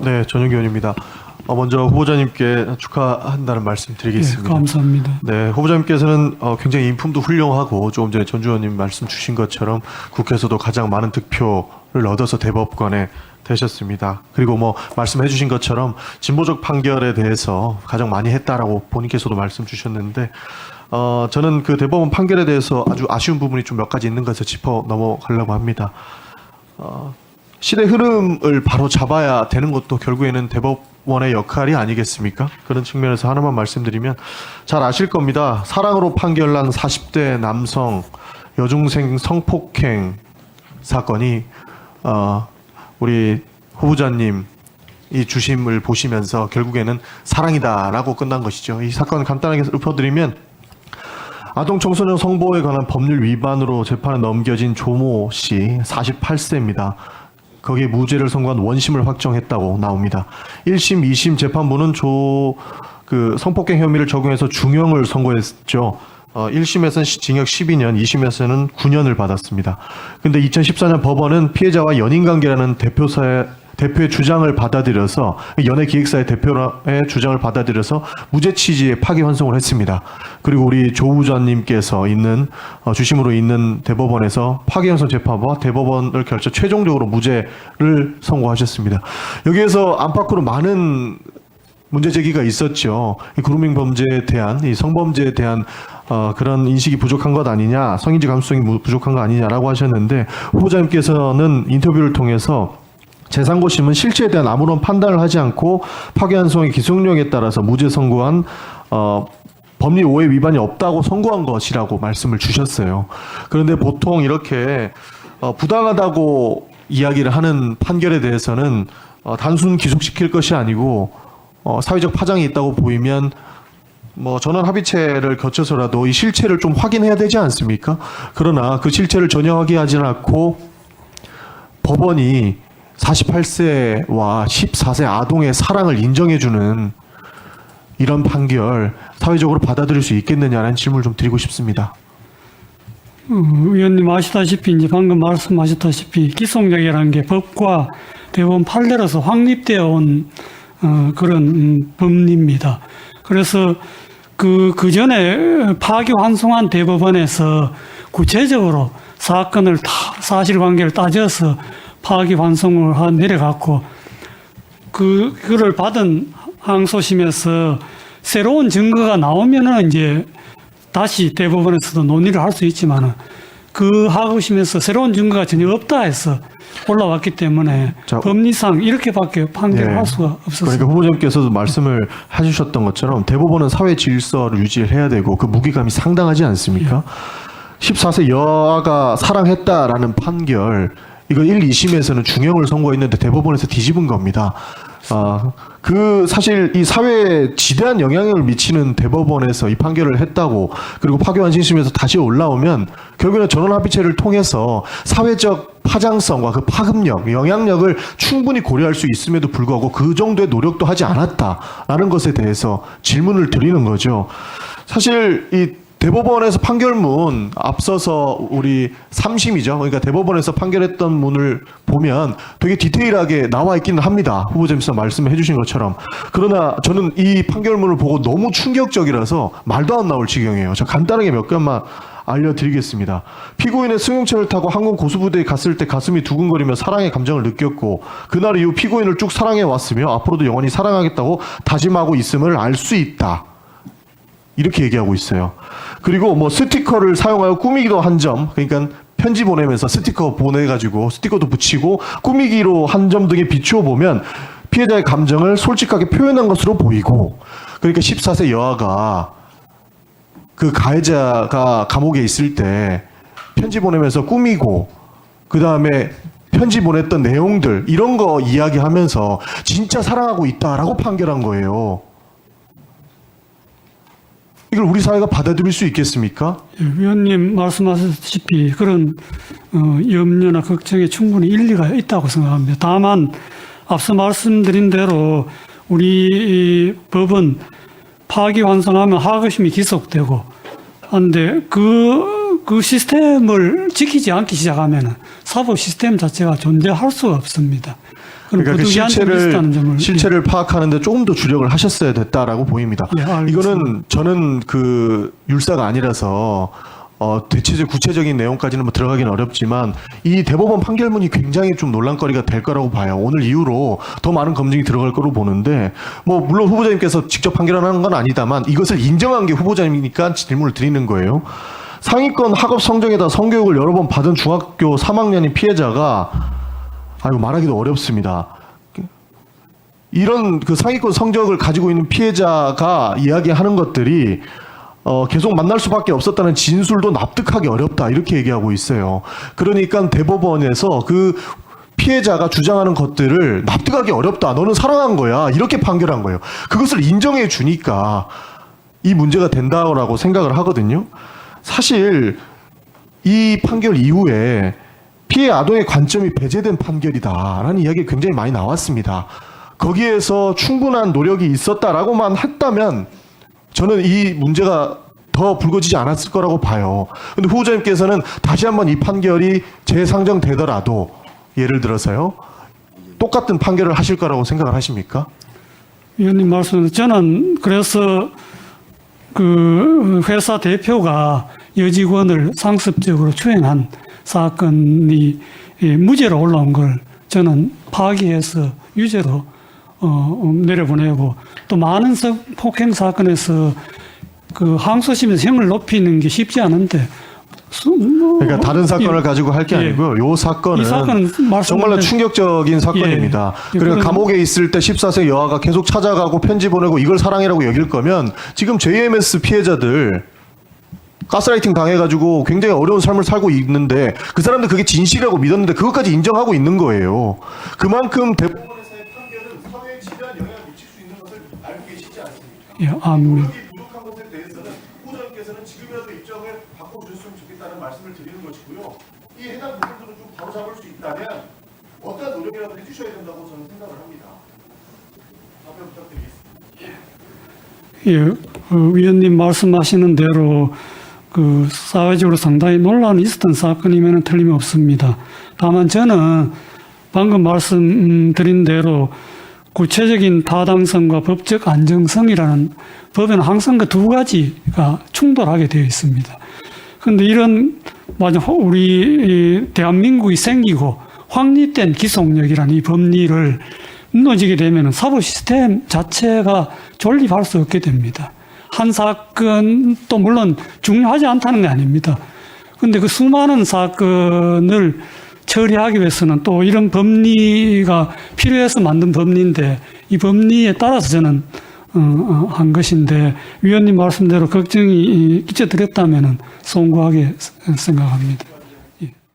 네, 전용기 의원입니다. 먼저 후보자님께 축하한다는 말씀 드리겠습니다. 네, 감사합니다. 네, 후보자님께서는 굉장히 인품도 훌륭하고 조금 전에 전주 의원님 말씀 주신 것처럼 국회에서도 가장 많은 득표를 얻어서 대법관에 되셨습니다. 그리고 뭐 말씀해 주신 것처럼 진보적 판결에 대해서 가장 많이 했다라고 본인께서도 말씀 주셨는데 저는 그 대법원 판결에 대해서 아주 아쉬운 부분이 좀 몇 가지 있는 것을 짚어 넘어가려고 합니다. 시대 흐름을 바로 잡아야 되는 것도 결국에는 대법원의 역할이 아니겠습니까? 그런 측면에서 하나만 말씀드리면 잘 아실 겁니다. 사랑으로 판결난 40대 남성 여중생 성폭행 사건이 우리 후보자님 이 주심을 보시면서 결국에는 사랑이다라고 끝난 것이죠. 이 사건 간단하게 읊어드리면 아동 청소년 성보호에 관한 법률 위반으로 재판에 넘겨진 조모 씨 48세입니다. 거기에 무죄를 선고한 원심을 확정했다고 나옵니다. 1심, 2심 재판부는 성폭행 혐의를 적용해서 중형을 선고했죠. 1심에서는 징역 12년, 2심에서는 9년을 받았습니다. 근데 2014년 법원은 피해자와 연인관계라는 대표의 주장을 받아들여서 연예기획사의 대표의 주장을 받아들여서 무죄 취지의 파기환송을 했습니다. 그리고 우리 조 후보자님께서 있는 주심으로 있는 대법원에서 파기환송 재판부와 대법원을 결쳐 최종적으로 무죄를 선고하셨습니다. 여기에서 안팎으로 많은 문제 제기가 있었죠. 이 그루밍 범죄에 대한, 이 성범죄에 대한 그런 인식이 부족한 것 아니냐, 성인지 감수성이 부족한 것 아니냐라고 하셨는데 후보자님께서는 인터뷰를 통해서 재상고심은 실체에 대한 아무런 판단을 하지 않고 파기환송의 기소력에 따라서 무죄 선고한 법리 오해 위반이 없다고 선고한 것이라고 말씀을 주셨어요. 그런데 보통 이렇게 부당하다고 이야기를 하는 판결에 대해서는 단순 기속시킬 것이 아니고 사회적 파장이 있다고 보이면 전원 합의체를 거쳐서라도 이 실체를 좀 확인해야 되지 않습니까? 그러나 그 실체를 전혀 확인하지 않고 법원이 48세와 14세 아동의 사랑을 인정해주는 이런 판결 사회적으로 받아들일 수 있겠느냐는 질문을 좀 드리고 싶습니다. 의원님 아시다시피 이제 방금 말씀하셨다시피 기속력이라는 게 법과 대법원 판례로서 확립되어 온 그런 법리입니다. 그래서 그 전에 파기환송한 대법원에서 구체적으로 사건을 사실관계를 따져서 파기환송을 내려갔고 그거를 받은 항소심에서 새로운 증거가 나오면은 이제 다시 대법원에서도 논의를 할 수 있지만은 그 하고심에서 새로운 증거가 전혀 없다 해서 올라왔기 때문에 법리상 이렇게밖에 판결을 할 수가 없었습니다. 그러니까 후보자님께서도 말씀을 해주셨던 것처럼 대법원은 사회 질서를 유지해야 되고 그 무게감이 상당하지 않습니까? 14세 여아가 사랑했다라는 판결 이거 1, 2심에서는 중형을 선고했는데 대법원에서 뒤집은 겁니다. 사실 이 사회에 지대한 영향을 미치는 대법원에서 이 판결을 했다고 그리고 파기환송심에서 다시 올라오면 결국에는 전원합의체를 통해서 사회적 파장성과 그 파급력, 영향력을 충분히 고려할 수 있음에도 불구하고 그 정도의 노력도 하지 않았다라는 것에 대해서 질문을 드리는 거죠. 사실 이 대법원에서 판결문 앞서서 우리 3심이죠. 그러니까 대법원에서 판결했던 문을 보면 되게 디테일하게 나와 있기는 합니다. 후보자님께서 말씀해 주신 것처럼. 그러나 저는 이 판결문을 보고 너무 충격적이라서 말도 안 나올 지경이에요. 저 간단하게 몇 가지만 알려드리겠습니다. 피고인의 승용차를 타고 항공 고수부대에 갔을 때 가슴이 두근거리며 사랑의 감정을 느꼈고 그날 이후 피고인을 쭉 사랑해 왔으며 앞으로도 영원히 사랑하겠다고 다짐하고 있음을 알 수 있다. 이렇게 얘기하고 있어요. 그리고 스티커를 사용하여 꾸미기도 한 점, 그러니까 편지 보내면서 스티커 보내가지고 스티커도 붙이고 꾸미기로 한 점 등에 비추어 보면 피해자의 감정을 솔직하게 표현한 것으로 보이고, 그러니까 14세 여아가 그 가해자가 감옥에 있을 때 편지 보내면서 꾸미고 그 다음에 편지 보냈던 내용들 이런 거 이야기하면서 진짜 사랑하고 있다라고 판결한 거예요. 이걸 우리 사회가 받아들일 수 있겠습니까? 위원님 말씀하셨다시피 그런 염려나 걱정에 충분히 일리가 있다고 생각합니다. 다만 앞서 말씀드린 대로 우리 법은 파기환송하면 하급심이 기속되고 한데 그 그 시스템을 지키지 않기 시작하면 사법 시스템 자체가 존재할 수가 없습니다. 그러니까 그 부득이한 점이 있다는 점을 실체를 파악하는데 조금 더 주력을 하셨어야 됐다라고 보입니다. 예, 알겠습니다. 이거는 저는 그 율사가 아니라서 대체적 구체적인 내용까지는 뭐 들어가기는 어렵지만 이 대법원 판결문이 굉장히 좀 논란거리가 될 거라고 봐요. 오늘 이후로 더 많은 검증이 들어갈 거로 보는데 뭐 물론 후보자님께서 직접 판결하는 건 아니다만 이것을 인정한 게 후보자님이니까 질문을 드리는 거예요. 상위권 학업 성적에다 성교육을 여러 번 받은 중학교 3학년인 피해자가 아이고 말하기도 어렵습니다. 이런 그 상위권 성적을 가지고 있는 피해자가 이야기하는 것들이 계속 만날 수밖에 없었다는 진술도 납득하기 어렵다 이렇게 얘기하고 있어요. 그러니까 대법원에서 그 피해자가 주장하는 것들을 납득하기 어렵다. 너는 살아난 거야. 이렇게 판결한 거예요. 그것을 인정해 주니까 이 문제가 된다고 생각을 하거든요. 사실 이 판결 이후에 피해 아동의 관점이 배제된 판결이다라는 이야기가 굉장히 많이 나왔습니다. 거기에서 충분한 노력이 있었다라고만 했다면 저는 이 문제가 더 불거지지 않았을 거라고 봐요. 근데 후보자님께서는 다시 한번 이 판결이 재상정되더라도 예를 들어서요. 똑같은 판결을 하실 거라고 생각을 하십니까? 위원님 말씀, 저는 그래서 그 회사 대표가 여직원을 상습적으로 추행한 사건이 무죄로 올라온 걸 저는 파기해서 유죄로 내려보내고 또 많은 폭행 사건에서 그 항소심에서 형을 높이는 게 쉽지 않은데 그러니까 다른 사건을 가지고 할 게 아니고요. 이 사건은 정말로 충격적인 사건입니다. 그러니까 감옥에 있을 때 14세 여아가 계속 찾아가고 편지 보내고 이걸 사랑이라고 여길 거면 지금 JMS 피해자들 가스라이팅 당해가지고 굉장히 어려운 삶을 살고 있는데 그 사람들 그게 진실이라고 믿었는데 그것까지 인정하고 있는 거예요. 그만큼 대법원에서의 판결은 사회에 지대한 영향을 미칠 수 있는 것을 알고 계시지 않습니까? 예, 노력이 부족한 것에 대해서는 후보자님께서는 지금이라도 입장을 바꿔주셨으면 좋겠다는 말씀을 드리는 것이고요. 이 해당 부분들을 좀 바로잡을 수 있다면 어떠한 노력이라도 해주셔야 된다고 저는 생각을 합니다. 답변 부탁드리겠습니다. 예, 위원님 말씀하시는 대로 그 사회적으로 상당히 논란이 있었던 사건이면 틀림없습니다. 다만 저는 방금 말씀드린 대로 구체적인 타당성과 법적 안정성이라는 법에는 항상 그 두 가지가 충돌하게 되어 있습니다. 그런데 이런 우리 대한민국이 생기고 확립된 기속력이라는 이 법리를 무너지게 되면 사법 시스템 자체가 존립할 수 없게 됩니다. 한 사건도 물론 중요하지 않다는 게 아닙니다. 그런데 그 수많은 사건을 처리하기 위해서는 또 이런 법리가 필요해서 만든 법리인데 이 법리에 따라서 저는 한 것인데 위원님 말씀대로 걱정이 끼쳐드렸다면 송구하게 생각합니다.